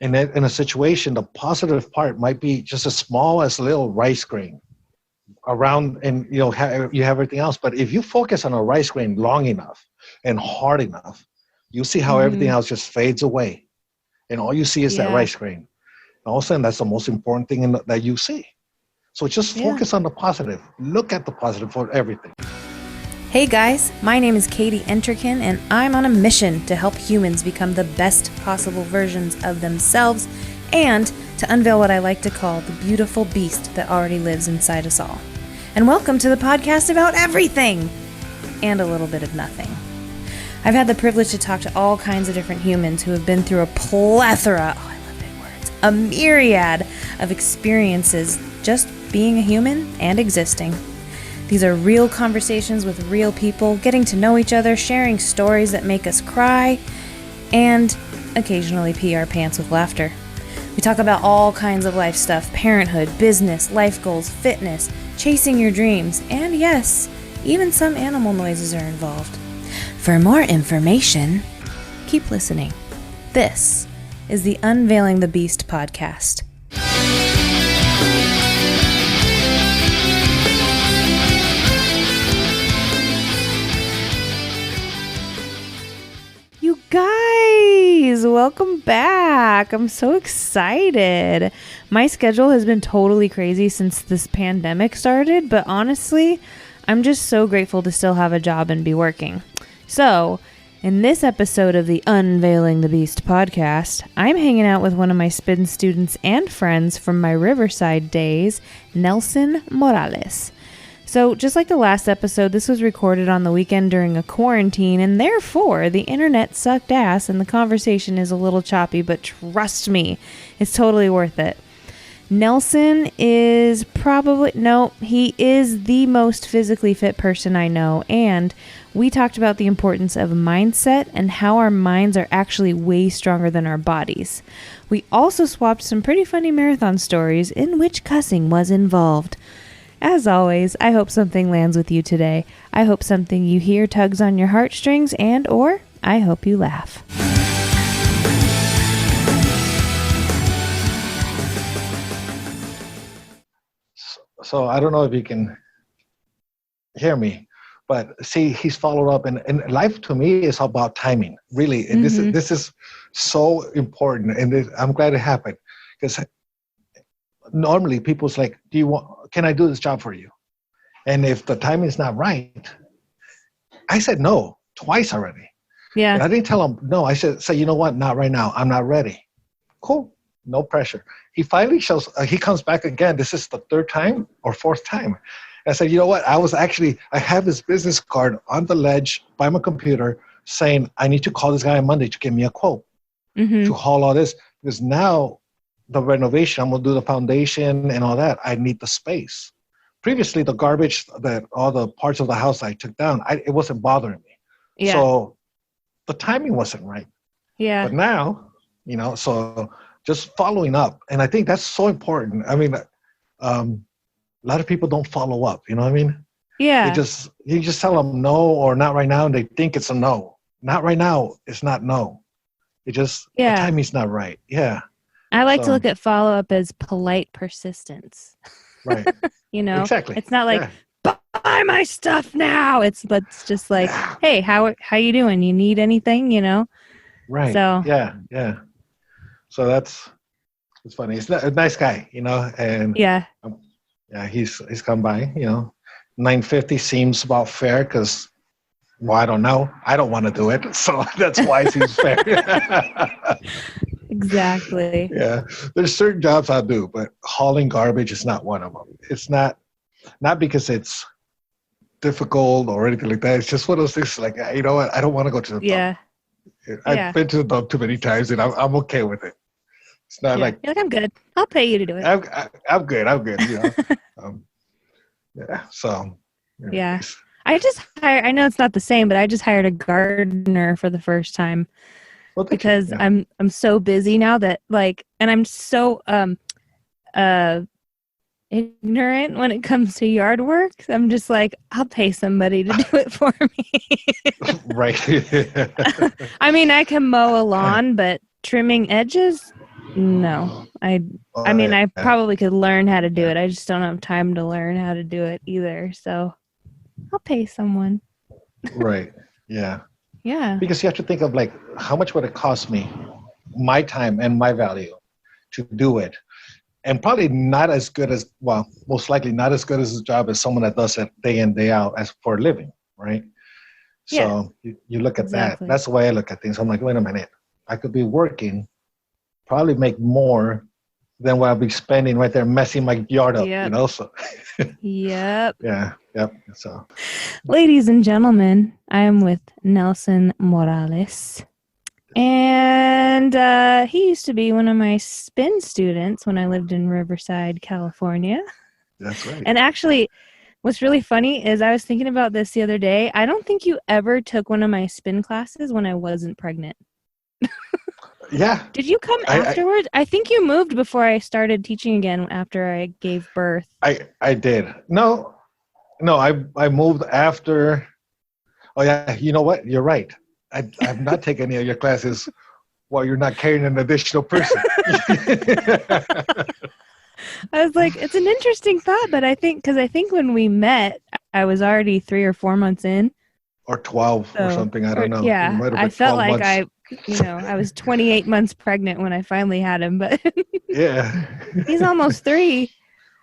in a situation, the positive part might be just as small as a little rice grain around, and you have everything else. But if you focus on a rice grain long enough and hard enough, you see how everything else just fades away, and all you see is that rice grain. And all of a sudden, that's the most important thing that you see. So just focus on the positive. Look at the positive for everything. Hey guys, my name is Katie Entrikin, and I'm on a mission to help humans become the best possible versions of themselves and to unveil what I like to call the beautiful beast that already lives inside us all. And welcome to the podcast about everything and a little bit of nothing. I've had the privilege to talk to all kinds of different humans who have been through a plethora, I love big words, a myriad of experiences just being a human and existing. These are real conversations with real people, getting to know each other, sharing stories that make us cry, and occasionally pee our pants with laughter. We talk about all kinds of life stuff: parenthood, business, life goals, fitness, chasing your dreams, and yes, even some animal noises are involved. For more information, keep listening. This is the Unveiling the Beast Podcast. You guys, welcome back. I'm so excited. My schedule has been totally crazy since this pandemic started, but honestly, I'm just so grateful to still have a job and be working. So, in this episode of the Unveiling the Beast podcast, I'm hanging out with one of my spin students and friends from my Riverside days, Nelson Morales. So, just like the last episode, this was recorded on the weekend during a quarantine, and therefore, the internet sucked ass and the conversation is a little choppy, but trust me, it's totally worth it. Nelson is he is the most physically fit person I know, and we talked about the importance of mindset and how our minds are actually way stronger than our bodies. We also swapped some pretty funny marathon stories in which cussing was involved. As always, I hope something lands with you today. I hope something you hear tugs on your heartstrings, and or I hope you laugh. So I don't know if you can hear me, but see, he's followed up, and life to me is about timing, really. And this is so important, and I'm glad it happened, because normally people's like, can I do this job for you? And if the timing is not right, I said no twice already. Yeah. And I didn't tell him no. I said, you know what? Not right now. I'm not ready. Cool. No pressure. He finally he comes back again. This is the third time or fourth time. I said, you know what? I have his business card on the ledge by my computer saying, I need to call this guy on Monday to give me a quote to haul all this, because now the renovation, I'm going to do the foundation and all that. I need the space. Previously, the garbage, all the parts of the house I took down, it wasn't bothering me. Yeah. So the timing wasn't right. Yeah. But now, so just following up. And I think that's so important. I mean, a lot of people don't follow up. You know what I mean? Yeah. You just tell them no or not right now, and they think it's a no. Not right now, it's not no. The timing's not right. Yeah. I like to look at follow-up as polite persistence. Right. Exactly. It's not like, buy my stuff now. It's just like, hey, how you doing? You need anything, Right. So, yeah. So it's funny. He's a nice guy, and he's come by, 950 seems about fair because, well, I don't know. I don't want to do it. So that's why it seems fair. Exactly. Yeah. There's certain jobs I'll do, but hauling garbage is not one of them. It's not because it's difficult or anything like that. It's just one of those things like, you know what? I don't want to go to the dump. I've been to the dump too many times, and I'm okay with it. It's not like... You're like, I'm good. I'll pay you to do it. I'm good. So... Anyways. Yeah. I know it's not the same, but I just hired a gardener for the first time. Well, because I'm so busy now that and I'm so ignorant when it comes to yard work. I'm just like, I'll pay somebody to do it for me. Right. I mean, I can mow a lawn, but trimming edges, No, I mean, I probably could learn how to do it. I just don't have time to learn how to do it either. So I'll pay someone. Right. Yeah. Yeah. Because you have to think of like, how much would it cost me, my time and my value to do it? And probably not as good as, well, most likely not as good as a job as someone that does it day in, day out as for a living, right? Yeah, So you look at exactly. that. That's the way I look at things. I'm like, wait a minute. I could be working, probably make more than what I'll be spending right there messing my yard up, Yep. you know? So Yep. yeah, yep. So Ladies and gentlemen, I am with Nelson Morales. And he used to be one of my spin students when I lived in Riverside, California. that's right. And actually, what's really funny is I was thinking about this the other day. I don't think you ever took one of my spin classes when I wasn't pregnant. Yeah. Did you come afterwards? I think you moved before I started teaching again after I gave birth. I did. No, I moved after. Oh yeah, you know what? You're right. I've not taken any of your classes while you're not carrying an additional person. I was like, it's an interesting thought, but I think when we met, I was already 3 or 4 months in. Or 12 or something. I don't know. Yeah, I felt like I was 28 months pregnant when I finally had him, but yeah, he's almost 3.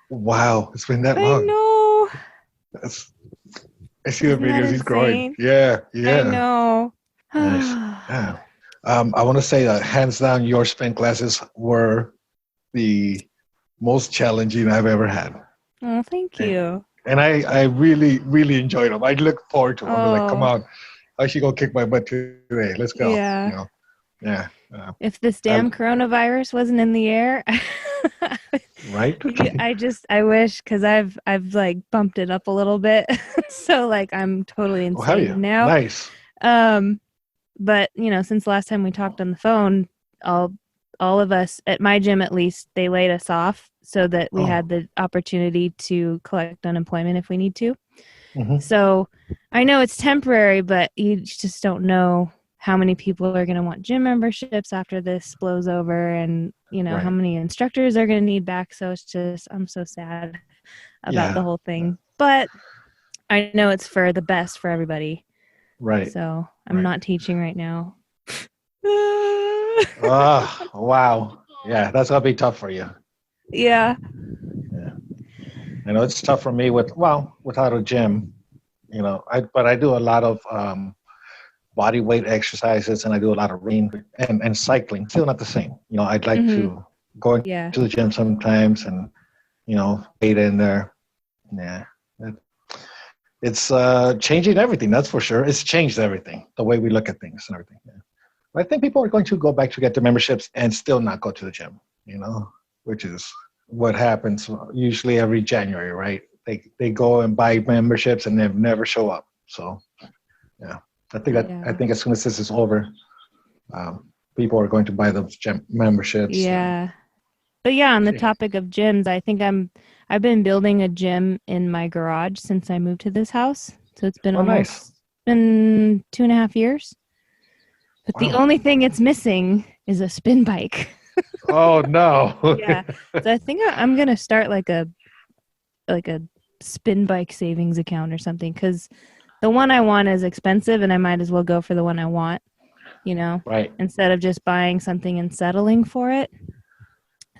Wow, it's been that long. I know. I see the videos. He's growing. Yeah. I know. Nice. Yeah. I want to say that hands down, your spin classes were the most challenging I've ever had. Oh, thank you. And I really, really enjoyed them. I look forward to them. I'm like, come on, I should go kick my butt today. Let's go. Yeah. You know? Yeah. If this damn coronavirus wasn't in the air, right? I wish, because I've like bumped it up a little bit, so like I'm totally insane now. Nice. But since last time we talked on the phone, all of us at my gym, at least, they laid us off so that we had the opportunity to collect unemployment if we need to. Mm-hmm. So I know it's temporary, but you just don't know how many people are going to want gym memberships after this blows over, and how many instructors are going to need back. So it's just, I'm so sad about the whole thing, but I know it's for the best for everybody. Right. So I'm not teaching right now. Oh, wow. Yeah, that's going to be tough for you. Yeah. I know it's tough for me without a gym, but I do a lot of body weight exercises, and I do a lot of running and cycling. Still not the same. I'd like to go to the gym sometimes and, get in there. Yeah. It's changing everything. That's for sure. It's changed everything, the way we look at things and everything. Yeah. But I think people are going to go back to get the memberships and still not go to the gym, which is what happens usually every January, right? They go and buy memberships and they never show up. So, yeah, I think as soon as this is over, people are going to buy those gym memberships. Yeah, but on the topic of gyms, I think I've been building a gym in my garage since I moved to this house. So it's been been 2.5 years. But the only thing it's missing is a spin bike. Oh no! Yeah, so I think I'm gonna start like a spin bike savings account or something, because the one I want is expensive, and I might as well go for the one I want. Right? Instead of just buying something and settling for it.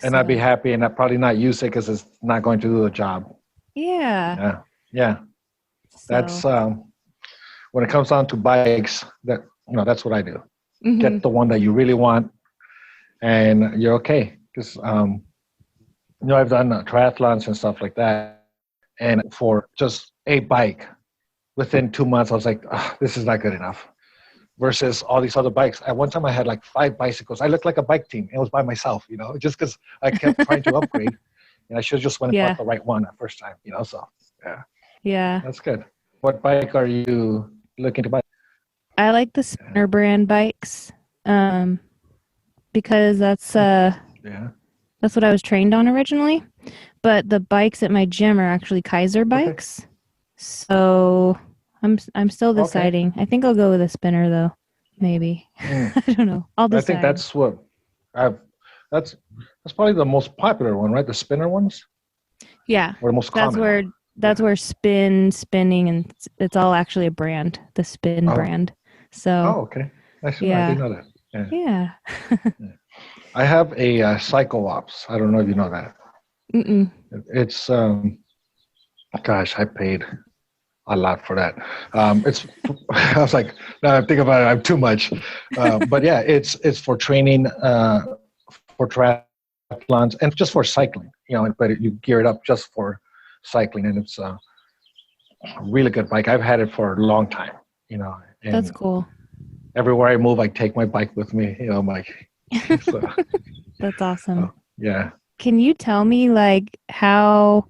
And I'd be happy, and I'd probably not use it because it's not going to do the job. Yeah. Yeah. So. That's when it comes down to bikes. That's what I do. Mm-hmm. Get the one that you really want, and you're okay. Because I've done triathlons and stuff like that, and for just a bike, within 2 months, I was like, this is not good enough. Versus all these other bikes. At one time, I had like 5 bicycles. I looked like a bike team. It was by myself, just because I kept trying to upgrade. And I should have just went and bought the right one at first time, So, yeah. Yeah. That's good. What bike are you looking to buy? I like the Spinner brand bikes, because that's what I was trained on originally. But the bikes at my gym are actually Kaiser bikes. Okay. So I'm still deciding. Okay. I think I'll go with a Spinner though. Maybe. I don't know. I'll decide. I think that's what That's probably the most popular one, right? The spinner ones, Yeah, or the most common one. that's where spinning, and it's all actually a brand, the Spin Oh, brand. So okay. I yeah, didn't know that. Yeah. yeah. Yeah. I have a Psycho Ops. I don't know if you know that. Mm-mm. It's gosh, I paid a lot for that. It's I was like, now I think about it, I'm too much. But yeah, it's for training for triathlons and just for cycling. But you gear it up just for cycling, and it's a really good bike. I've had it for a long time. That's And cool. everywhere I move, I take my bike with me. So, That's awesome. yeah. Can you tell me like how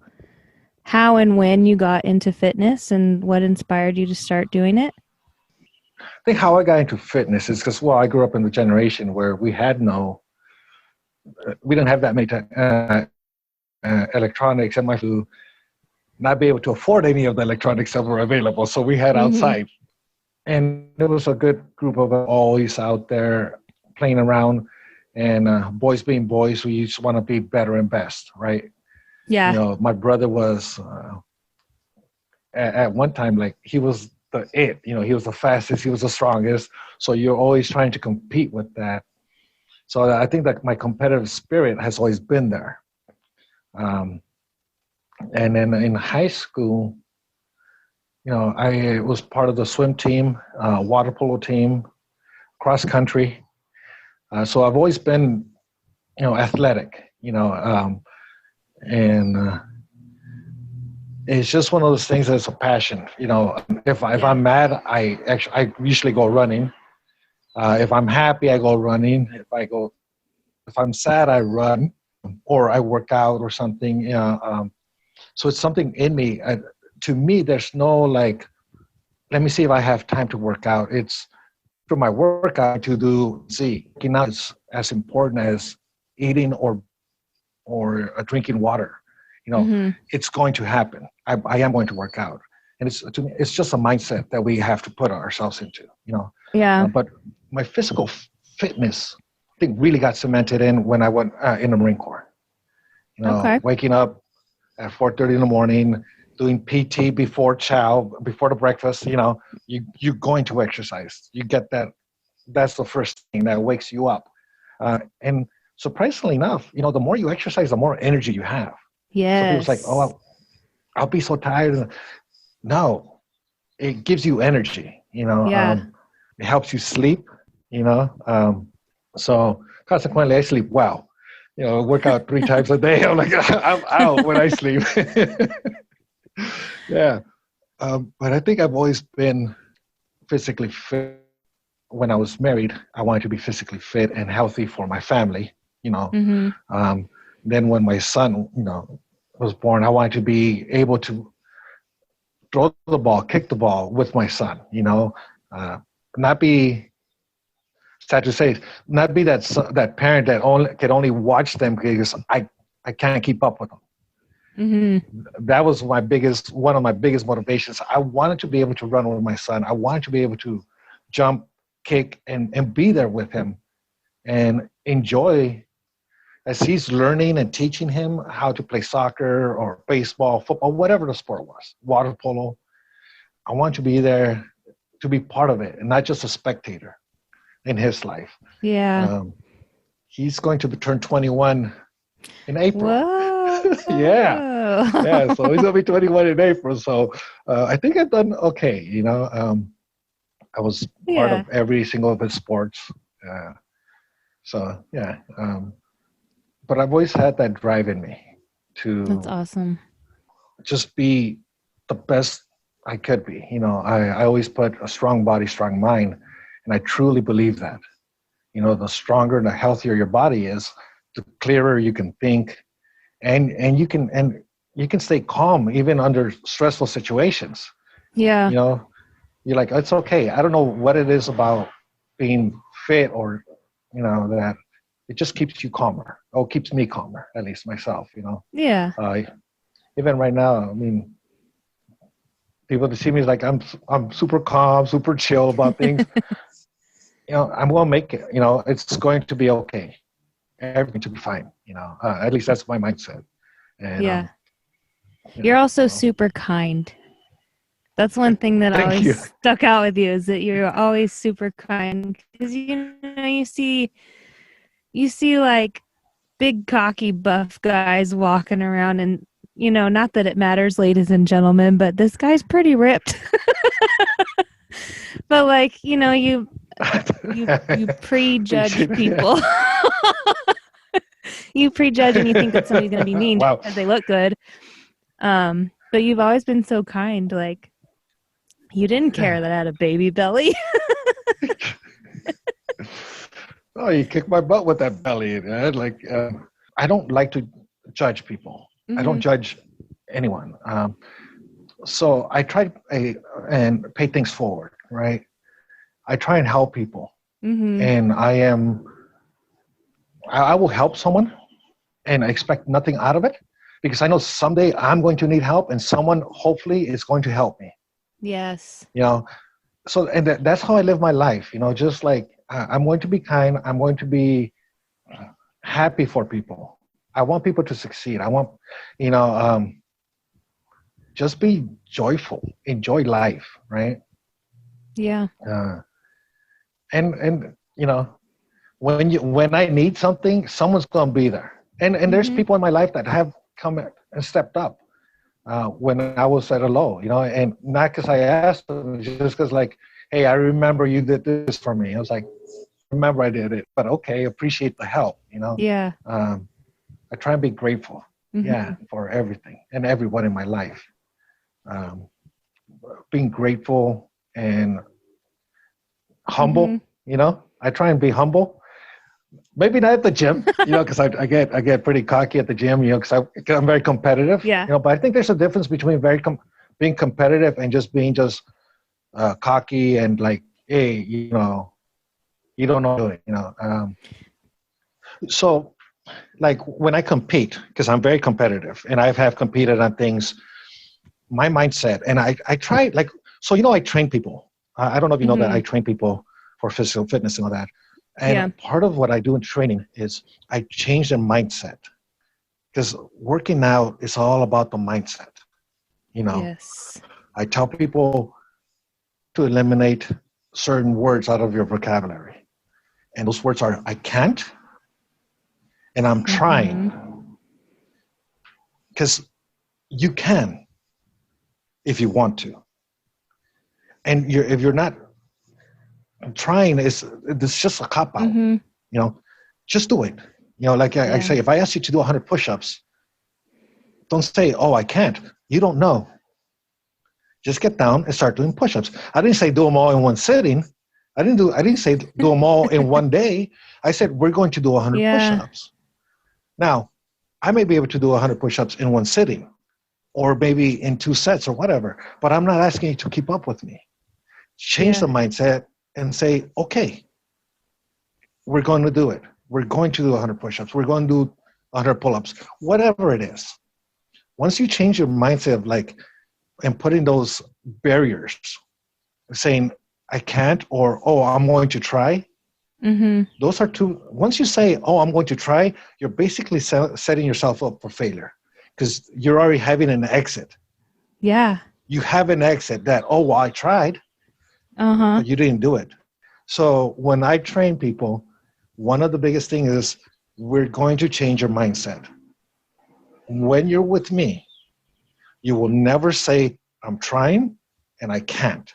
and when you got into fitness and what inspired you to start doing it? I think how I got into fitness is because, I grew up in the generation where we didn't have that many electronics, and my to not be able to afford any of the electronics that were available. So we had outside, and there was a good group of us always out there playing around, and boys being boys, we just want to be better and best, right? Yeah. My brother was at one time, like, he was he was the fastest, he was the strongest. So you're always trying to compete with that. So I think that my competitive spirit has always been there. And then in high school, I was part of the swim team, water polo team, cross country. So I've always been, athletic, and it's just one of those things that's a passion. If I'm mad, I usually go running. If I'm happy, I go running. If I'm sad, I run, or I work out or something. So it's something in me. To me, there's no like, let me see if I have time to work out. It's for my workout to do. Working out is as important as eating or drinking water. It's going to happen. I am going to work out, and to me, it's just a mindset that we have to put ourselves into. Yeah. But my physical fitness, I think, really got cemented in when I went in the Marine Corps. Okay. Waking up at 4:30 in the morning, doing PT before chow, before the breakfast. You're going to exercise. You get that. That's the first thing that wakes you up. And surprisingly enough, the more you exercise, the more energy you have. Yes. So people's like, oh, I'll be so tired. No, it gives you energy. Yeah. It helps you sleep. So consequently, I sleep well. Work out 3 times a day. I'm like, I'm out when I sleep. Yeah. But I think I've always been physically fit. When I was married, I wanted to be physically fit and healthy for my family. Then when my son, was born, I wanted to be able to throw the ball, kick the ball with my son. Not be, sad to say, not be that parent that can only watch them because I can't keep up with them. That was one of my biggest motivations. I wanted to be able to run with my son. I wanted to be able to jump, kick, and be there with him and enjoy as he's learning and teaching him how to play soccer or baseball, football, whatever the sport was, water polo. I want to be there to be part of it and not just a spectator in his life. Yeah. He's going to turn 21 in April. Whoa. Yeah. So he's going to be 21 in April. So I think I've done okay. I was part of every single of his sports. So yeah. But I've always had that drive in me to That's awesome. just be the best I could be. I always put a strong body, strong mind, and I truly believe that. The stronger and the healthier your body is, the clearer you can think, and you can stay calm even under stressful situations. Yeah. You're like, it's okay. I don't know what it is about being fit or that. It just keeps you calmer. Oh, keeps me calmer, at least myself, Yeah. Even right now, I mean, people that see me like I'm super calm, super chill about things. I'm going to make it. It's going to be okay. everything to be fine. At least that's my mindset. And Yeah. You're also super kind. That's one thing that Thank you. always stuck out with you, is that you're always super kind. Because you see like big cocky buff guys walking around, and not that it matters, ladies and gentlemen, but this guy's pretty ripped. But like, you prejudge people. You prejudge and you think that somebody's going to be mean because they look good. But you've always been so kind. Like, you didn't care that I had a baby belly. Oh, you kicked my butt with that belly. Like, I don't like to judge people. Mm-hmm. I don't judge anyone. So I try and pay things forward, right? I try and help people. Mm-hmm. And I will help someone and I expect nothing out of it, because I know someday I'm going to need help and someone hopefully is going to help me. Yes. So, and that's how I live my life, just like I'm going to be kind. I'm going to be happy for people. I want people to succeed. I want, just be joyful, enjoy life. Right. Yeah. And when I need something, someone's going to be there. And there's people in my life that have come and stepped up when I was at a low, and not because I asked them, just because like, hey, I remember you did this for me. I was like, remember I did it, but okay, appreciate the help, Yeah. I try and be grateful, for everything and everyone in my life. Being grateful and humble, I try and be humble. Maybe not at the gym, because I get pretty cocky at the gym, because I'm very competitive. Yeah. But I think there's a difference between being competitive and just being cocky and like, hey, you don't know what you're doing, So, like when I compete, because I'm very competitive and I have competed on things, my mindset, and I try like, so I train people. I don't know if you know that I train people for physical fitness and all that. And part of what I do in training is I change their mindset, because working out is all about the mindset. Yes. I tell people to eliminate certain words out of your vocabulary. And those words are, I can't, and I'm trying. Because you can if you want to. And if you're not trying, it's just a cop out. Just do it. Like I say, if I ask you to do 100 push-ups, don't say, oh, I can't. You don't know. Just get down and start doing push-ups. I didn't say do them all in one sitting. I didn't say do them all in one day. I said we're going to do 100 push-ups. Now, I may be able to do 100 push-ups in one sitting, or maybe in 2 sets or whatever, but I'm not asking you to keep up with me. Change the mindset and say, okay, we're going to do it. We're going to do 100 push-ups. We're going to do 100 pull-ups, whatever it is. Once you change your mindset of like, and putting those barriers, saying, I can't, or, oh, I'm going to try. Those are two. Once you say, oh, I'm going to try, you're basically setting yourself up for failure, because you're already having an exit. Yeah. You have an exit that, oh, well, I tried, but you didn't do it. So when I train people, one of the biggest things is we're going to change your mindset. When you're with me, you will never say, I'm trying and I can't.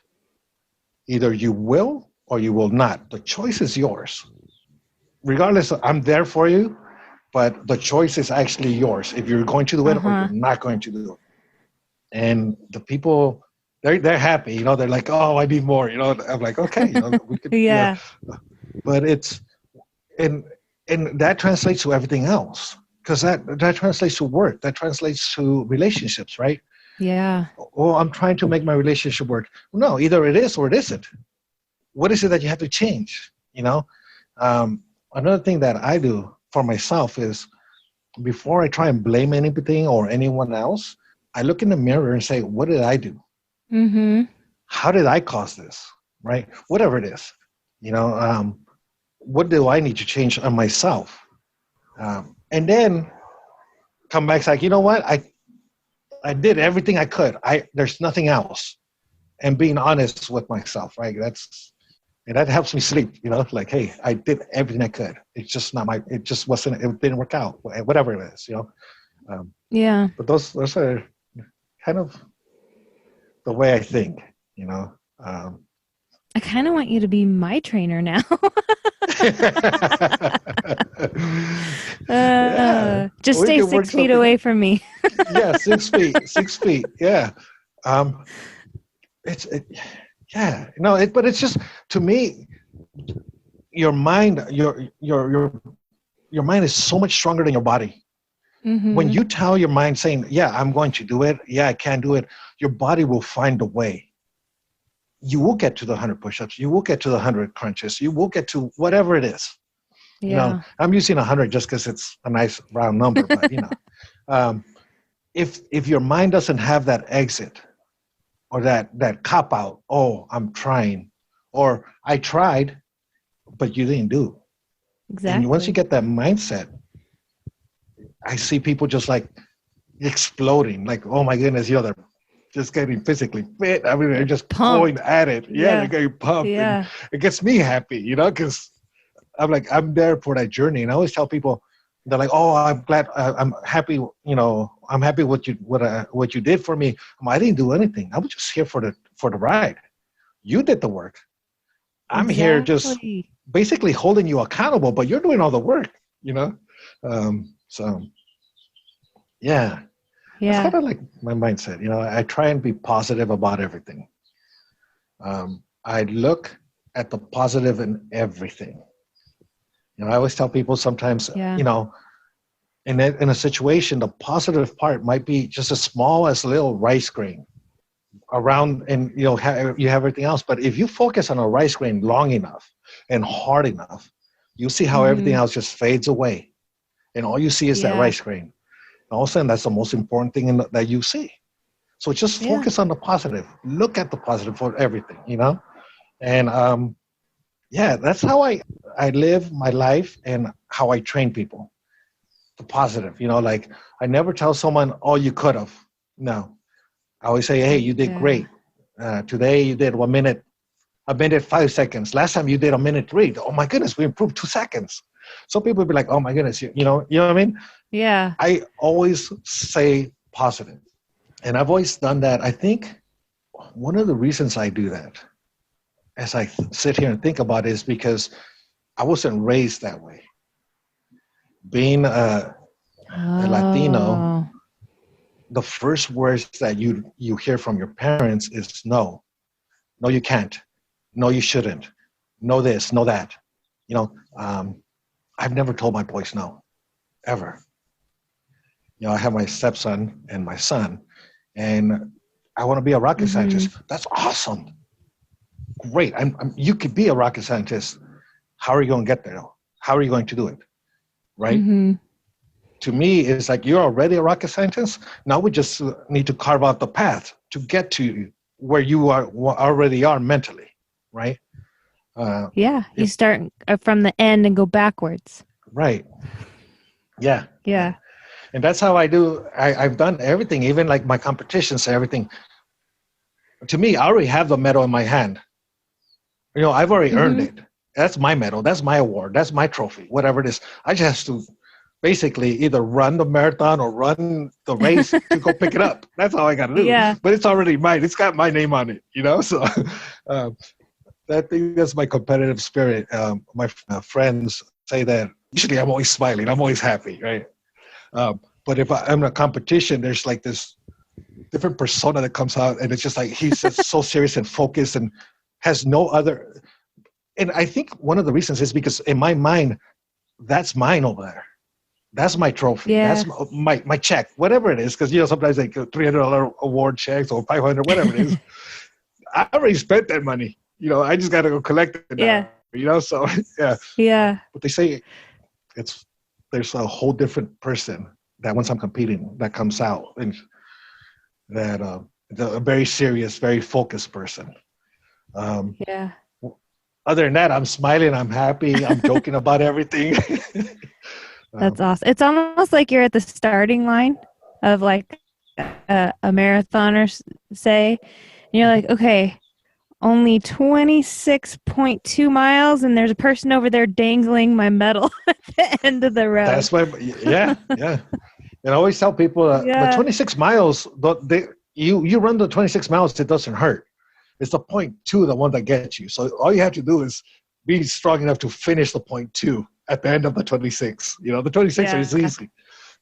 Either you will or you will not. The choice is yours. Regardless, I'm there for you, but the choice is actually yours if you're going to do it or you're not going to do it. And the people, they're happy, they're like, oh, I need more, I'm like, okay, we could, but it's, and that translates to everything else, because that translates to work, that translates to relationships, right? Yeah. Oh, I'm trying to make my relationship work. No, either it is or it isn't. What is it that you have to change? Another thing that I do for myself is, before I try and blame anything or anyone else, I look in the mirror and say, what did I do? How did I cause this? Right? Whatever it is, what do I need to change on myself? And then come back, it's like, you know what? I did everything I could. There's nothing else. And being honest with myself, right? And that helps me sleep, like, hey, I did everything I could. It's just it just wasn't, it didn't work out, whatever it is, Yeah. But those are kind of the way I think, I kind of want you to be my trainer now. Just stay 6 feet away from me. Yeah, 6 feet, 6 feet. Yeah. But it's just, to me, your mind, your mind is so much stronger than your body. Mm-hmm. When you tell your mind saying, yeah, I'm going to do it. Yeah, I can do it. Your body will find a way. You will get to the 100 push-ups. You will get to the 100 crunches. You will get to whatever it is. Yeah. I'm using 100 just because it's a nice round number, but if your mind doesn't have that exit or that cop out, oh, I'm trying, or I tried, but you didn't do. Exactly. And once you get that mindset, I see people just like exploding, like, oh my goodness, they're just getting physically fit. I mean, they're just going at it. Yeah, they're getting pumped. Yeah. And it gets me happy, because I'm there for that journey. And I always tell people, they're like, oh, I'm glad, I'm happy, I'm happy what you did for me. I didn't do anything. I was just here for the ride. You did the work. I'm here just basically holding you accountable, but you're doing all the work, so yeah. It's kind of like my mindset. I try and be positive about everything. I look at the positive in everything. I always tell people sometimes, in a situation, the positive part might be just as small as a little rice grain around, and you have everything else. But if you focus on a rice grain long enough and hard enough, you see how everything else just fades away, and all you see is that rice grain. All of a sudden, that's the most important thing that you see. So just focus on the positive. Look at the positive for everything, And that's how I live my life and how I train people. The positive, like I never tell someone, oh, you could have. No. I always say, hey, you did great. Today you did 1 minute, 5 seconds. Last time you did 1 minute 3. Oh my goodness, we improved 2 seconds. Some people will be like, oh my goodness, you know what I mean? Yeah. I always say positive. And I've always done that. I think one of the reasons I do that, as I sit here and think about it, is because I wasn't raised that way. Being a Latino, the first words that you hear from your parents is no. No, you can't. No, you shouldn't. No this, no that. I've never told my boys no, ever. I have my stepson and my son, and I want to be a rocket scientist. That's awesome. Great. You could be a rocket scientist. How are you going to get there? How are you going to do it? Right? Mm-hmm. To me, it's like you're already a rocket scientist. Now we just need to carve out the path to get to where you already are mentally, right? You start from the end and go backwards. Right. Yeah. Yeah. And that's how I do. I've done everything, even like my competitions, everything. To me, I already have the medal in my hand. I've already earned it. That's my medal. That's my award. That's my trophy, whatever it is. I just have to basically either run the marathon or run the race to go pick it up. That's all I got to do. Yeah. But it's already mine. It's got my name on it, So I think that's my competitive spirit. My friends say that usually I'm always smiling. I'm always happy, right? But if I'm in a competition, there's like this different persona that comes out, and it's just like he's just so serious and focused and has no other. And I think one of the reasons is because in my mind, that's mine over there. That's my trophy. Yeah. That's my check, whatever it is. Because sometimes like $300 award checks or $500, whatever it is. I already spent that money. I just got to go collect it now. So yeah. Yeah. But they say there's a whole different person that once I'm competing that comes out, and that a very serious, very focused person. Other than that, I'm smiling, I'm happy, I'm joking about everything. That's awesome. It's almost like you're at the starting line of like a marathoner, say, and you're like, okay, only 26.2 miles, and there's a person over there dangling my medal at the end of the road. That's why, yeah. And I always tell people the 26 miles, you run the 26 miles, it doesn't hurt. It's the 0.2, the one that gets you. So all you have to do is be strong enough to finish the 0.2 at the end of the 26. The 26 is easy.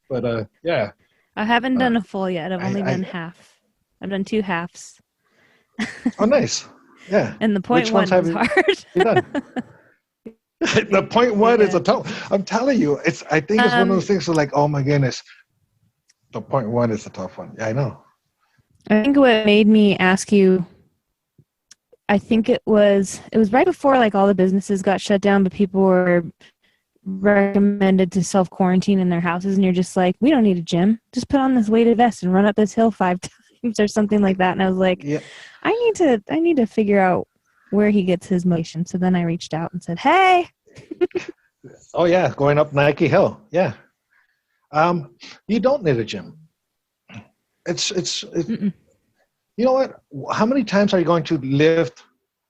But yeah. I haven't done a full yet. I've only done half. I've done 2 halves. Oh, nice. Yeah. And the 0.1 is hard. The 0.1 is a tough. I'm telling you, I think it's one of those things like, oh my goodness. The 0.1 is a tough one. Yeah, I know. I think what made me ask you, I think it was right before like all the businesses got shut down, but people were recommended to self-quarantine in their houses, and you're just like, we don't need a gym. Just put on this weighted vest and run up this hill 5 times or something like that. And I was like, I need to figure out where he gets his motivation. So then I reached out and said, hey. Oh yeah, going up Nike Hill. Yeah. You don't need a gym. It's you know what? How many times are you going to lift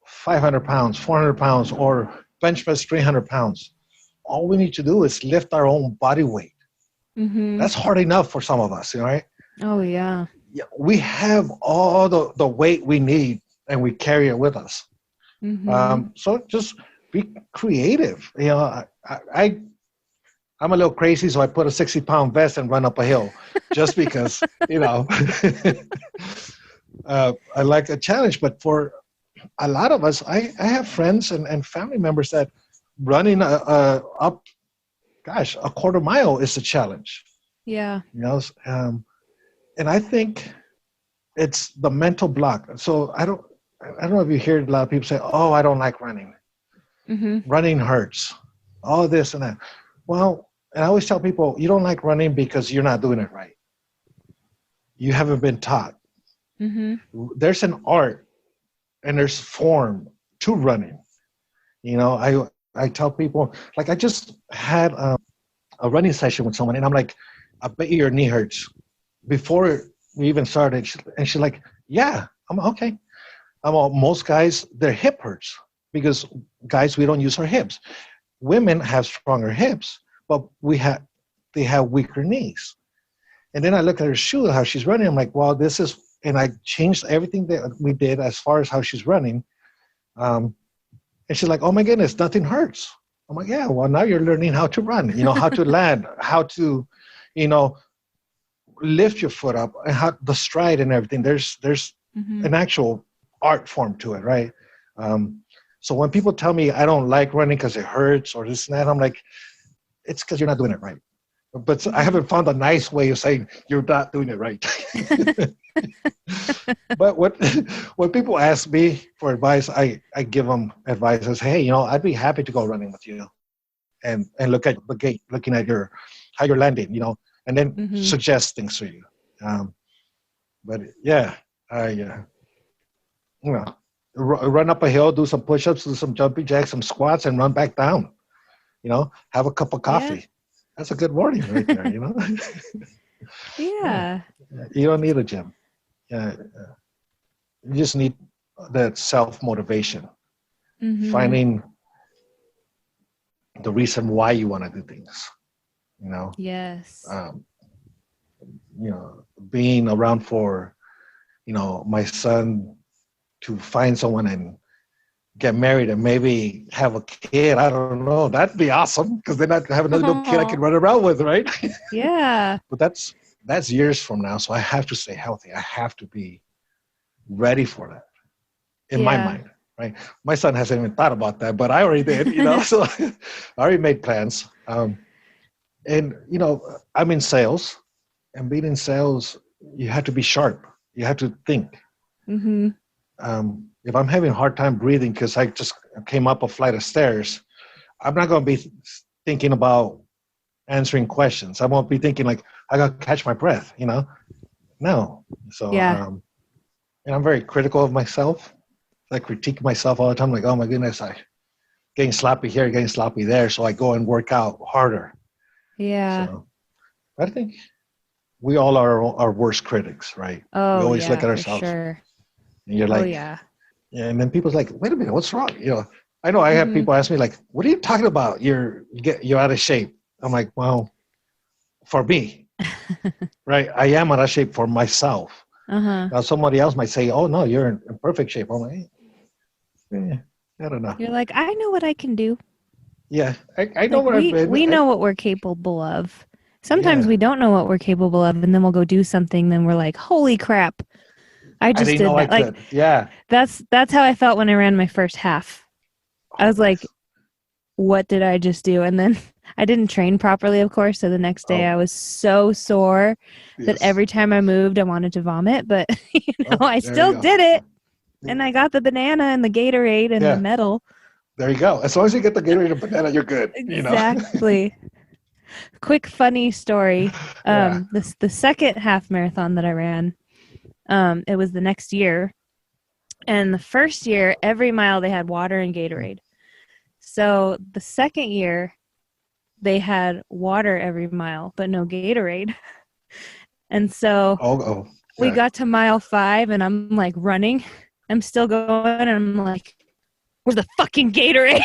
500 pounds, 400 pounds, or bench press 300 pounds? All we need to do is lift our own body weight. Mm-hmm. That's hard enough for some of us, right? Oh, yeah. We have all the weight we need, and we carry it with us. Mm-hmm. So just be creative. I'm a little crazy, so I put a 60-pound vest and run up a hill just because, I like a challenge. But for a lot of us, I have friends and family members that running up, a quarter mile is a challenge. Yeah. And I think it's the mental block. So I don't know if you hear a lot of people say, oh, I don't like running. Mm-hmm. Running hurts. All this and that. Well, and I always tell people, you don't like running because you're not doing it right. You haven't been taught. Mm-hmm. There's an art and there's form to running. I tell people, like I just had a running session with someone, and I'm like, I bet your knee hurts. Before we even started, and she's like, yeah, I'm okay. Most guys, their hip hurts because guys, we don't use our hips. Women have stronger hips, but they have weaker knees. And then I look at her shoe, how she's running. I'm like, well, and I changed everything that we did as far as how she's running. And she's like, oh my goodness, nothing hurts. I'm like, yeah, well, now you're learning how to run, how to land, how to, lift your foot up, and how the stride and everything. There's mm-hmm. an actual art form to it, right? So when people tell me I don't like running because it hurts or this and that, I'm like, it's because you're not doing it right. But I haven't found a nice way of saying you're not doing it right. But when people ask me for advice, I give them advice. I say, hey, I'd be happy to go running with you, and look at the gait, looking at how you're landing, and then mm-hmm. suggest things for you. But yeah, run up a hill, do some push-ups, do some jumping jacks, some squats, and run back down. Have a cup of coffee. Yeah. That's a good morning right there, Yeah. You don't need a gym. You just need that self-motivation. Mm-hmm. Finding the reason why you want to do things, Yes. Being around for, my son to find someone and get married and maybe have a kid. I don't know. That'd be awesome because then I'd have another little kid I can run around with, right? Yeah. But that's years from now. So I have to stay healthy. I have to be ready for that in my mind, right? My son hasn't even thought about that, but I already did, so I already made plans. And, I'm in sales, and being in sales, you have to be sharp. You have to think. Mm-hmm. If I'm having a hard time breathing because I just came up a flight of stairs, I'm not going to be thinking about answering questions. I won't be thinking like, I got to catch my breath, No. So, and I'm very critical of myself. I critique myself all the time. Like, oh my goodness, I getting sloppy here, getting sloppy there. So I go and work out harder. Yeah. So I think we all are our worst critics, right? We Oh, always look yeah, at for ourselves, sure. and you're Oh, like, yeah. yeah, and then people's like, wait a minute, what's wrong? I know I have Mm-hmm. people ask me like, what are you talking about? You're out of shape. I'm like, well, for me, right? I am out of shape for myself. Uh-huh. Now somebody else might say, oh no, you're in perfect shape. I'm like, I don't know. You're like, I know what I can do. Yeah, I know Like where I've been. we know what we're capable of. Sometimes Yeah, we don't know what we're capable of, and then we'll go do something. Then we're like, "Holy crap! I I just didn't did know I that." Like could. Yeah. that's how I felt when I ran my first half. I Oh, was like, nice. "What did I just do?" And then I didn't train properly, of course. So the next day, I Oh, was so sore that yes. every time I moved, I wanted to vomit. But Oh, I there you still go. did it, and I got the banana and the Gatorade and the Yeah, medal. there you go. As long as you get the Gatorade and banana, you're good. Exactly. Quick funny story. Yeah. The second half marathon that I ran, it was the next year, and the first year every mile they had water and Gatorade. So the second year they had water every mile but no Gatorade. And so Oh, we yeah. got to mile 5 and I'm like running. I'm still going and I'm like, where's the fucking Gatorade?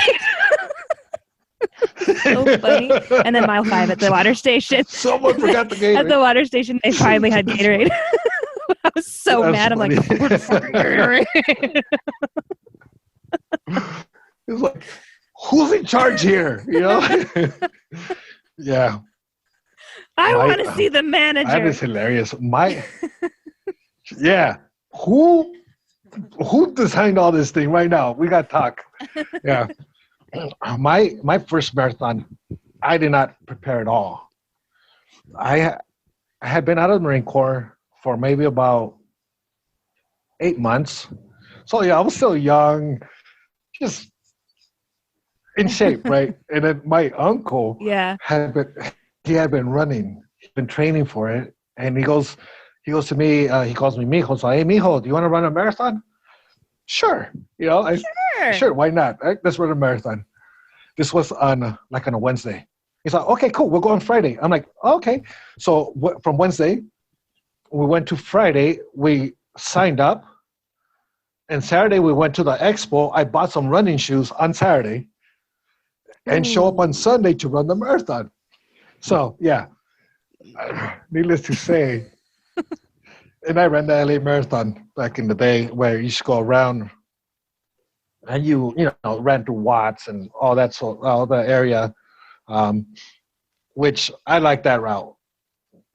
So funny. And then mile 5 at the water station. Someone forgot the At the Gatorade. water station, they finally had That's Gatorade. funny. I was so That's mad. I'm like, funny. where's the fucking Gatorade? It's like, who's in charge here? Yeah. I My want to see the that manager. is hilarious. Yeah. Who designed all this thing right now? We got to talk. Yeah. My first marathon, I did not prepare at all. I I had been out of the Marine Corps for maybe about 8 months. So yeah, I was still young, just in shape, right? And then my uncle Yeah. had been running, he'd been training for it, and he goes to me, he calls me mijo. So hey, mijo, do you want to run a marathon? Sure. Sure. Sure, why not? Let's run a marathon. This was on a Wednesday. He's like, okay, cool. We'll go on Friday. I'm like, okay. So from Wednesday, we went to Friday. We signed up. And Saturday, we went to the expo. I bought some running shoes on Saturday and show up on Sunday to run the marathon. So, yeah, needless to say. And I ran the LA Marathon back in the day where you used to go around and ran through Watts and all that, so all the area, which I like that route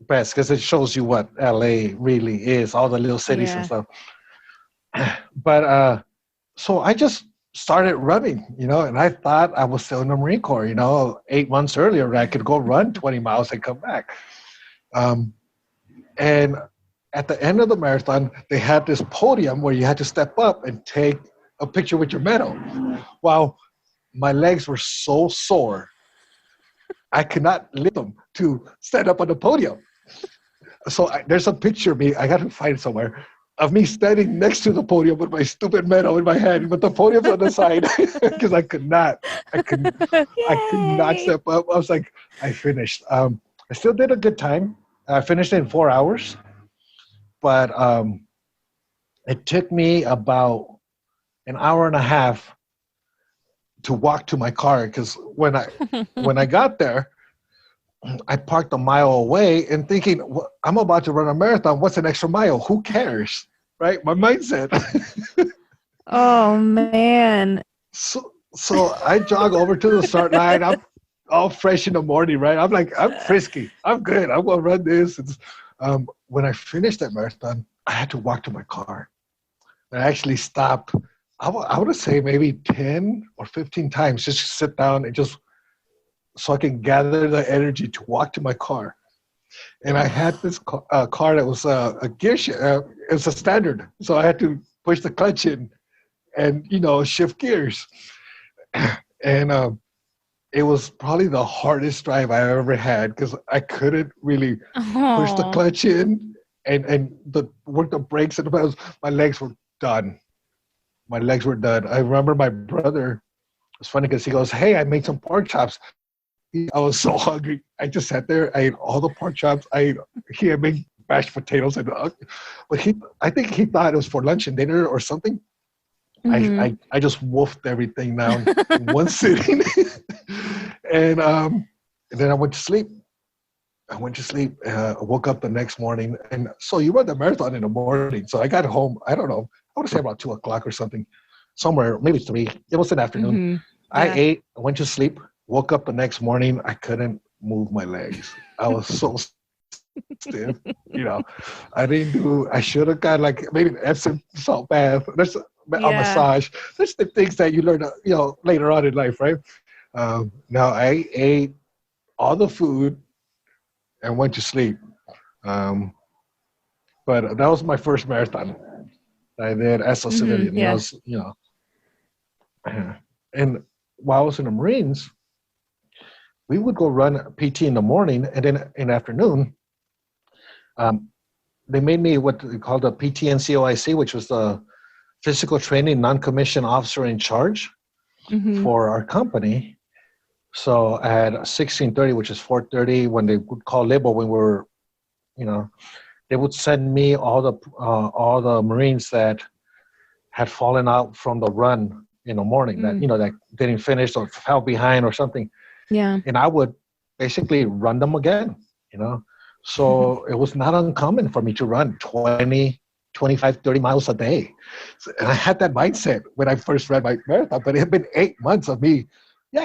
best because it shows you what LA really is, all the little cities and stuff. But so I just started running, and I thought I was still in the Marine Corps, 8 months earlier, I could go run 20 miles and come back. And at the end of the marathon, they had this podium where you had to step up and take a picture with your medal. Well, my legs were so sore, I could not lift them to stand up on the podium. So there's a picture of me, I got to find it somewhere, of me standing next to the podium with my stupid medal in my hand, but the podium's on the side because I could not step up. I was like, I finished. I still did a good time. I finished in 4 hours, but it took me about an hour and a half to walk to my car because when I got there, I parked a mile away and thinking, well, I'm about to run a marathon. What's an extra mile? Who cares? Right? My mindset. Oh, man. So I jog over to the start line. I'm all fresh in the morning, right? I'm like, I'm frisky. I'm good. I'm going to run this. When I finished that marathon, I had to walk to my car. I actually stopped, I would say maybe 10 or 15 times just to sit down and just so I can gather the energy to walk to my car. And I had this car that was a gear shift. It was a standard. So I had to push the clutch in and, shift gears. And it was probably the hardest drive I ever had because I couldn't really push the clutch in and work the brakes and the pedals. My legs were done. I remember my brother, it's funny because he goes, hey, I made some pork chops. I was so hungry. I just sat there. I ate all the pork chops. He had made mashed potatoes, but I think he thought it was for lunch and dinner or something. Mm-hmm. I just wolfed everything down in one sitting, and then I went to sleep. I woke up the next morning, and so you run the marathon in the morning. So I got home. I don't know. I would say about 2:00 or something, somewhere maybe 3. It was an afternoon. Mm-hmm. I Yeah. ate. I went to sleep. Woke up the next morning. I couldn't move my legs. I was so stiff. I should have got like maybe an Epsom salt bath. There's a massage. There's the things that you learn, later on in life, right? Now I ate all the food and went to sleep. But that was my first marathon I did as a civilian. Yeah. And while I was in the Marines, we would go run PT in the morning, and then in the afternoon, they made me what they called a PTNCOIC, which was the physical training non-commissioned officer in charge for our company. So at 16:30, which is 4:30, when they would call label, when we were, they would send me all the Marines that had fallen out from the run in the morning, that that didn't finish or fell behind or something. Yeah. And I would basically run them again. So it was not uncommon for me to run 20, 25, 30 miles a day. And I had that mindset when I first ran my marathon, but it had been 8 months of me,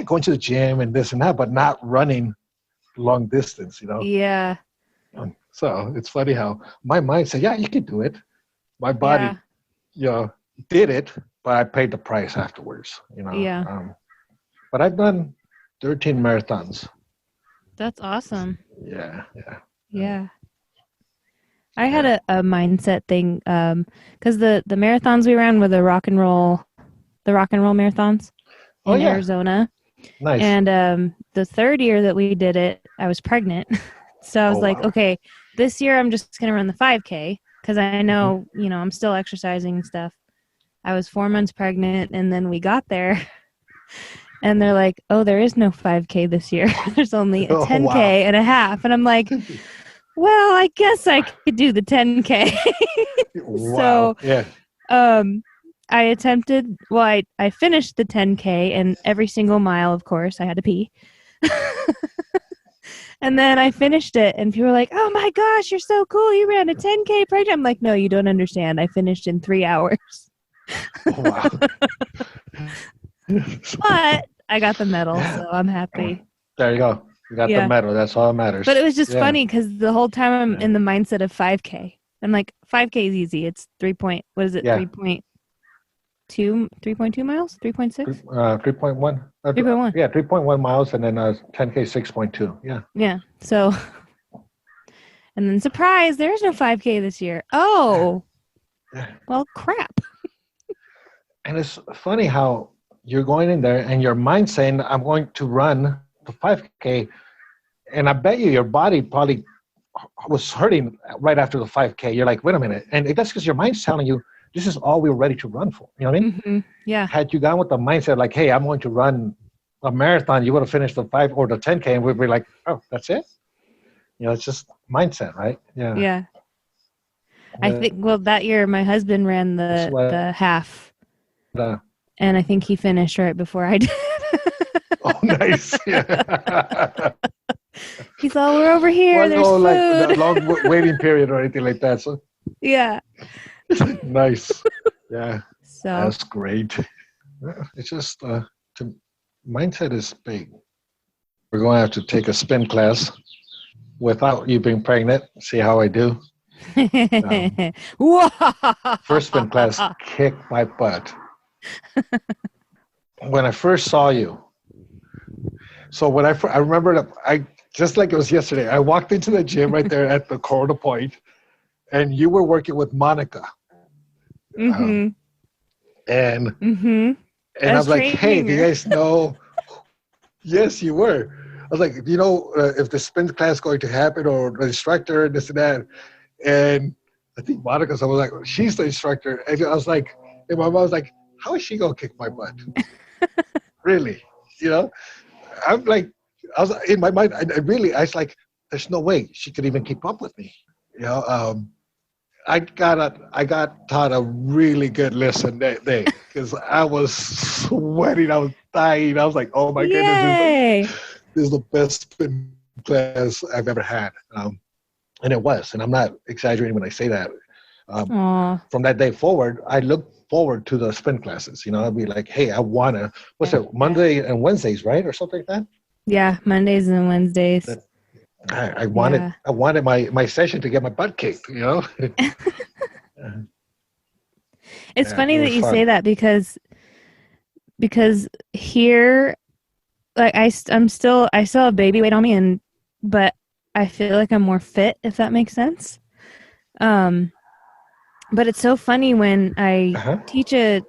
going to the gym and this and that, but not running long distance, Yeah. So it's funny how my mind said, you can do it. My body, did it, but I paid the price afterwards, Yeah. But I've done 13 marathons. That's awesome. Yeah. Yeah. I had a mindset thing because the marathons we ran were the rock and roll marathons in Arizona. Nice. And the third year that we did it, I was pregnant. So I was like, okay, this year I'm just going to run the 5K because I know, I'm still exercising and stuff. I was 4 months pregnant, and then we got there. And they're like, oh, there is no 5K this year. There's only a 10K and a half. And I'm like, well, I guess I could do the 10K. Wow. So I attempted, I finished the 10K, and every single mile, of course, I had to pee. And then I finished it, and people were like, oh my gosh, you're so cool. You ran a 10K pregnant. I'm like, no, you don't understand. I finished in 3 hours. Wow. But I got the medal, so I'm happy. There you go. You got the medal. That's all that matters. But it was just funny because the whole time I'm in the mindset of 5K. I'm like, 5K is easy. It's 3.2 miles? 3.6? 3.1. 3.1. Yeah, 3.1 miles, and then 10K 6.2. Yeah. Yeah. So, and then surprise, there's no 5K this year. Oh, well, crap. And it's funny how you're going in there and your mind saying, I'm going to run the 5K. And I bet you your body probably was hurting right after the 5K. You're like, wait a minute. And that's because your mind's telling you, this is all we were ready to run for. You know what I mean? Mm-hmm. Yeah. Had you gone with the mindset like, hey, I'm going to run a marathon, you would have finished the 5 or the 10K, and we'd be like, oh, that's it? It's just mindset, right? Yeah. Yeah. I think, that year my husband ran the half. And I think he finished right before I did. Oh, nice. Yeah. He's all, we're over here. There's food. Like long waiting period or anything like that. So. Yeah. Nice. Yeah. So that's great. It's just mindset is big. We're going to have to take a spin class without you being pregnant. See how I do. First spin class kicked my butt. When I first saw you. So when I remember that I just like it was yesterday. I walked into the gym right there at the corner point, and you were working with Monica. Mm-hmm. And I'm like, hey, do you guys know? Yes, you were. I was like, do you know if the spin class is going to happen or the instructor and this and that? And I think Monica, so I was like, she's the instructor. And I was like, and my mom was like, how is she going to kick my butt? Really? I'm like, I was in my mind. I was like, there's no way she could even keep up with me. You know, I got taught a really good lesson that day because I was sweating. I was dying. I was like, oh my Yay. goodness, this is the best spin class I've ever had. And it was, and I'm not exaggerating when I say that. From that day forward, I looked forward to the spin classes. You know, I'd be like, hey, I want to, what's it, Monday and Wednesdays, right? Or something like that? Yeah, Mondays and Wednesdays. I wanted my session to get my butt kicked, you know? It's funny that you say that because here, like I still have baby weight on me, but I feel like I'm more fit, if that makes sense. But it's so funny when I teach I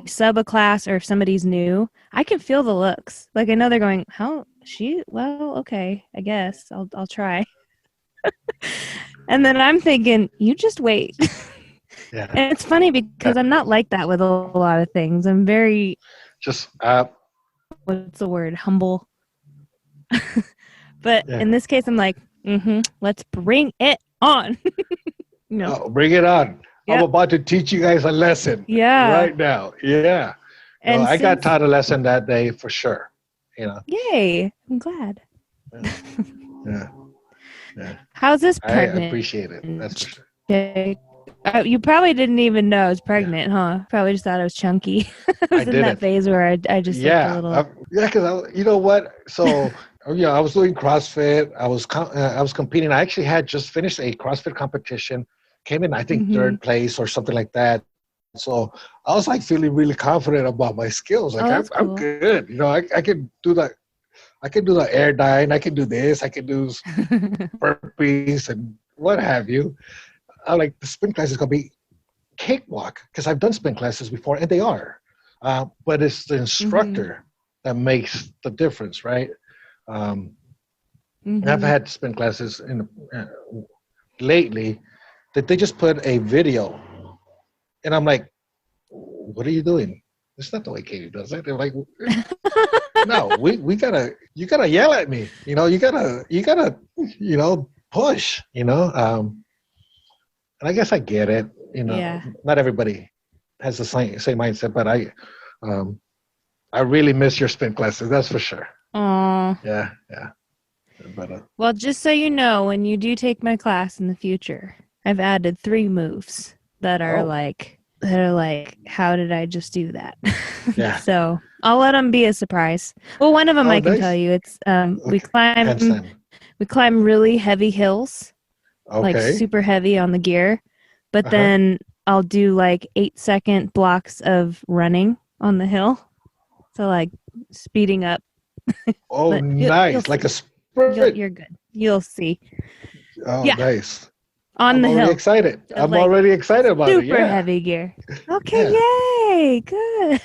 sub a class, or if somebody's new, I can feel the looks. Like I know they're going, well, okay, I guess I'll try. And then I'm thinking, you just wait. Yeah. And it's funny because I'm not like that with a lot of things. I'm very just what's the word? Humble. But in this case, I'm like, let's bring it on. No. Oh, bring it on. Yep. I'm about to teach you guys a lesson right now. Yeah. And I got taught a lesson that day for sure. You know. Yay. I'm glad. Yeah. How's this pregnant? I appreciate it. That's for sure. You probably didn't even know I was pregnant, huh? Probably just thought I was chunky. I was in that phase where I just looked a little. Because you know what? So I was doing CrossFit. I was competing. I actually had just finished a CrossFit competition. Came in, I think, third place or something like that. So I was like feeling really confident about my skills. Like I'm good. You know, I can do that. I can do the air dine. I can do this. I can do burpees and what have you. I like the spin class is going to be cakewalk because I've done spin classes before and they are. But it's the instructor that makes the difference, right? I've had spin classes lately that they just put a video and I'm like, what are you doing? It's not the way Katie does it. They're like, no, you gotta yell at me. You know, you gotta, push, and I guess I get it. Not everybody has the same mindset, but I really miss your spin classes. That's for sure. Aww. Yeah. But, well, just so you know, when you do take my class in the future, I've added 3 moves that are like, how did I just do that? Yeah. So I'll let them be a surprise. Well, one of them I can tell you. It's we climb really heavy hills, like super heavy on the gear, but then I'll do like 8-second blocks of running on the hill. So like speeding up. Oh, nice! Like a sprint. You're good. You'll see. Oh, nice. On the hill. Excited. I'm already excited about it. Super heavy gear. Okay, yay, good.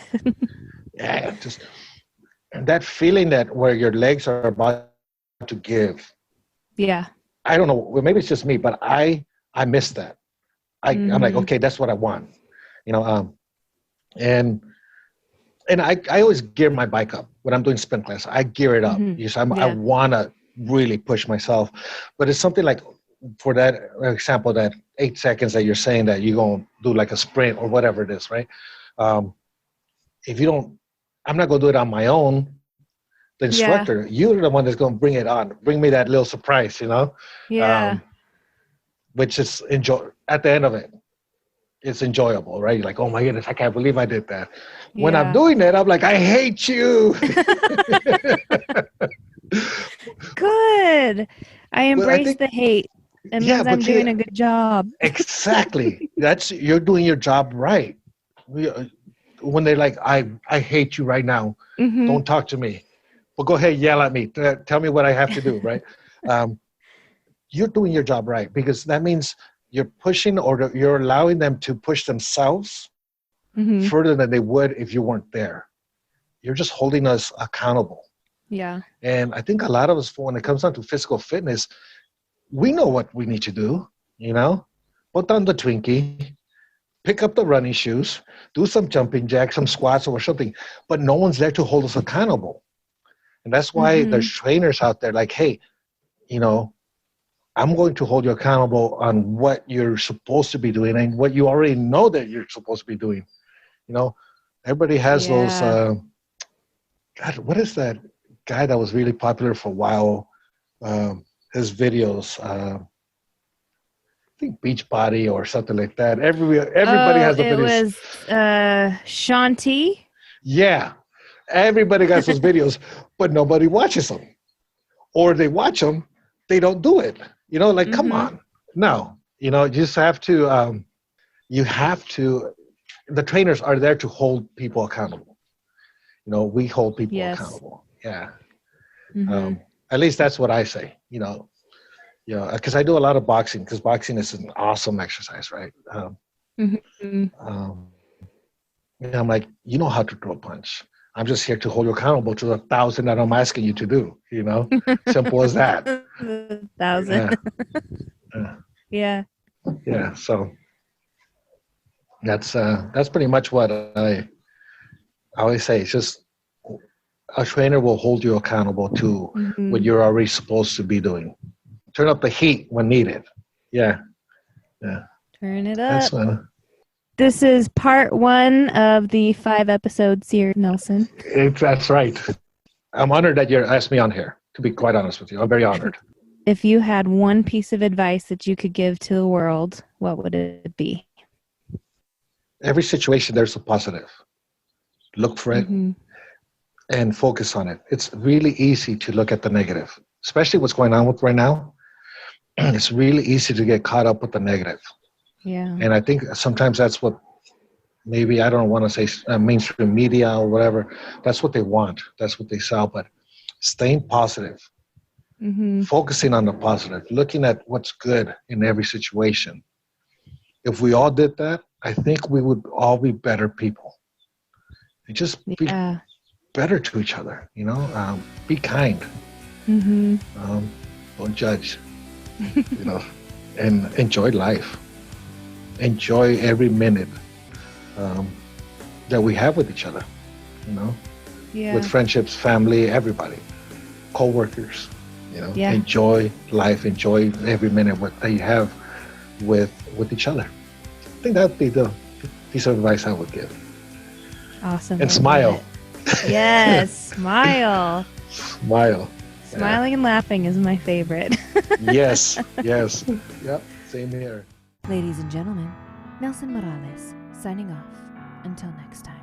Yeah, just that feeling where your legs are about to give. Yeah. I don't know. Well, maybe it's just me, but I miss that. I'm like, okay, that's what I want. And I always gear my bike up when I'm doing spin class. I gear it up. I want to really push myself, but it's something like, for that example, that 8 seconds that you're saying that you're going to do like a sprint or whatever it is, right? If you don't, I'm not going to do it on my own. The instructor, you're the one that's going to bring it on. Bring me that little surprise, Yeah. Which is at the end of it, it's enjoyable, right? You're like, oh my goodness, I can't believe I did that. Yeah. When I'm doing it, I'm like, I hate you. Good. I embrace the hate. It means I'm doing a good job. Exactly. You're doing your job right. When they're like, I hate you right now. Don't talk to me. Well, go ahead, yell at me. Tell me what I have to do, right? You're doing your job right because that means you're pushing or you're allowing them to push themselves further than they would if you weren't there. You're just holding us accountable. Yeah. And I think a lot of us, when it comes down to physical fitness, we know what we need to do, put on the Twinkie, pick up the running shoes, do some jumping jacks, some squats or something, but no one's there to hold us accountable. And that's why there's trainers out there like, hey, I'm going to hold you accountable on what you're supposed to be doing and what you already know that you're supposed to be doing. Everybody has those, God, what is that guy that was really popular for a while? His videos, I think Beachbody or something like that. Everybody has the videos. It was Shanti. Yeah, everybody got those videos, but nobody watches them. Or they watch them, they don't do it. Come on. No, you just have to, the trainers are there to hold people accountable. We hold people accountable. Yeah. At least that's what I say, because I do a lot of boxing, because boxing is an awesome exercise, right? I'm like, you know how to throw a punch. I'm just here to hold you accountable to the 1,000 that I'm asking you to do, Simple as that. 1,000. Yeah. Yeah. So that's pretty much what I always say. It's just a trainer will hold you accountable to what you're already supposed to be doing. Turn up the heat when needed. Yeah. Yeah. Turn it up. This is part 1 of the 5-episode series, Nelson. That's right. I'm honored that you asked me on here, to be quite honest with you. I'm very honored. If you had one piece of advice that you could give to the world, what would it be? Every situation, there's a positive. Look for it and focus on it. It's really easy to look at the negative, especially what's going on with right now. It's really easy to get caught up with the negative. Yeah. And I think sometimes that's what, maybe I don't want to say mainstream media or whatever, that's what they want. That's what they sell. But staying positive, focusing on the positive, looking at what's good in every situation. If we all did that, I think we would all be better people. And just be better to each other, be kind. Don't judge, and enjoy life. Enjoy every minute that we have with each other, with friendships, family, everybody, co-workers, enjoy life, enjoy every minute that you have with each other. I think that'd be the piece of advice I would give. Awesome. And smile. Yes, smile. Smile. Smiling and laughing is my favorite. Yes. Yep, same here. Ladies and gentlemen, Nelson Morales signing off. Until next time.